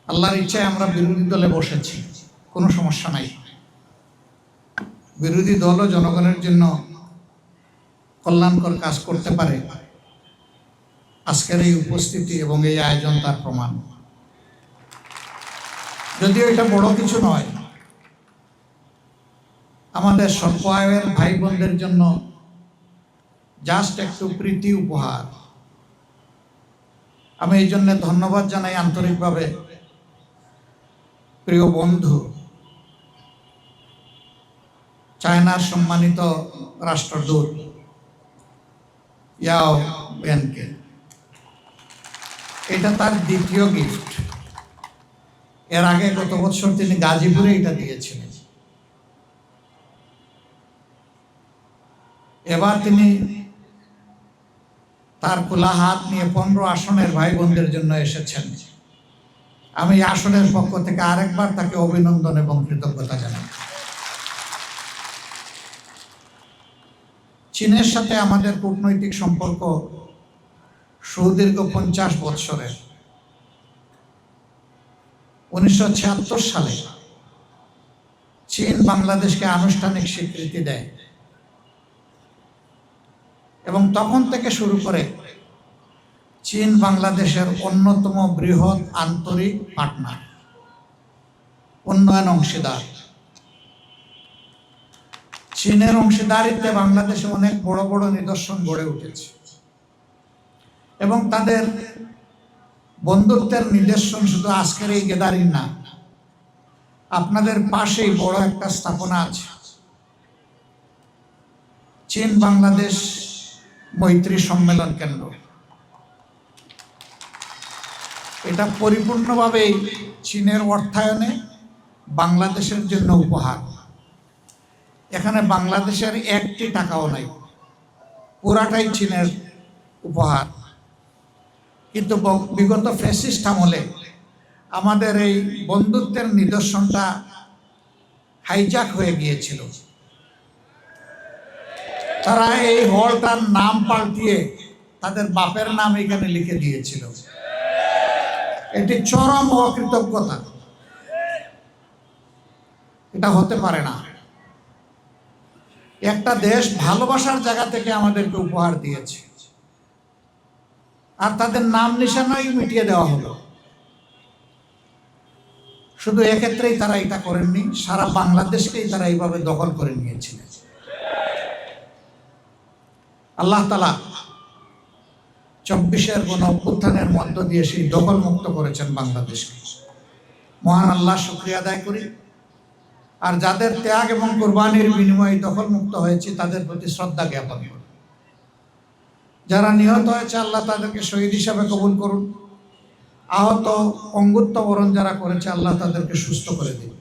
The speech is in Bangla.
আল্লাহর ইচ্ছায় আমরা বিরোধী দলে বসেছি, কোনো সমস্যা নাই। বিরোধী দলও জনগণের জন্য কল্যাণকর কাজ করতে পারে। আজকের এই উপস্থিতি এবং এই আয়োজন তার প্রমাণ। যদিও এটা বড় কিছু নয়, আমাদের স্বল্প আয়ের ভাই বোনদের জন্য জাস্ট একটু প্রীতি উপহার। আমি এই জন্য ধন্যবাদ জানাই আন্তরিকভাবে প্রিয় বন্ধু চায়নার সম্মানিত রাষ্ট্রদূত ইয়াও বেনকে। এটা তার দ্বিতীয় গিফট। এর আগে গত বছর তিনি গাজীপুরে এটা দিয়েছিলেন। এবার তিনি তার খোলা হাত নিয়ে 15 আসনের ভাই বোনদের জন্য এসেছেন। আমি আসনের পক্ষ থেকে আরেকবার তাকে অভিনন্দন এবং কৃতজ্ঞতা জানাই। চীনের সাথে আমাদের কূটনৈতিক সম্পর্ক সুদীর্ঘ 50 বৎসরের। 1976 সালে চীন বাংলাদেশকে আনুষ্ঠানিক স্বীকৃতি দেয় এবং তখন থেকে শুরু করে চীন বাংলাদেশের অন্যতম বৃহৎ আন্তরিক পার্টনার, উন্নয়ন অংশীদার। চীনের অংশীদারিত্বে বাংলাদেশে অনেক বড় বড় নিদর্শন গড়ে উঠেছে এবং তাদের বন্ধুত্বের নিদর্শন শুধু আজকের এই গ্যাদারিং না, আপনাদের পাশেই বড় একটা স্থাপনা আছে, চীন বাংলাদেশ মৈত্রী সম্মেলন কেন্দ্র। এটা পরিপূর্ণভাবেই চীনের অর্থায়নে বাংলাদেশের জন্য উপহার। এখানে বাংলাদেশের একটি টাকাও নাই, পুরাটাই চীনের উপহার। কিন্তু বিগত ফ্যাসিস্ট আমলে আমাদের এই বন্ধুত্বের নিদর্শনটা হাইজ্যাক হয়ে গিয়েছিল। তারা এই হলটার নাম পাল্টিয়ে তাদের বাপের নাম এখানে লিখে দিয়েছিল। এটি চরম অকৃতজ্ঞতা। এটা হতে পারে না। একটা দেশ ভালোবাসার জায়গা থেকে আমাদেরকে উপহার দিয়েছে, আর তাদের নাম নিশানাই মিটিয়ে দেওয়া হলো। শুধু এক্ষেত্রেই তারা এটা করেননি, সারা বাংলাদেশকেই তারা এইভাবে দখল করে নিয়েছিলেন। আল্লাহ তাআলা 24-এর গণ অভ্যুত্থানের মধ্য দিয়ে সেই দখল মুক্ত করেছেন বাংলাদেশকে। মহান আল্লাহ শুকরিয়া আদায় করি। আর যাদের ত্যাগ এবং কোরবানির বিনিময়ে দখল মুক্ত হয়েছে তাদের প্রতি শ্রদ্ধা জ্ঞাপন করি। যারা নিহত হয়েছে আল্লাহ তাদেরকে শহীদ হিসাবে কবুল করুন। আহত অঙ্গুত্ব বরণ যারা করেছে আল্লাহ তাদেরকে সুস্থ করে দিন।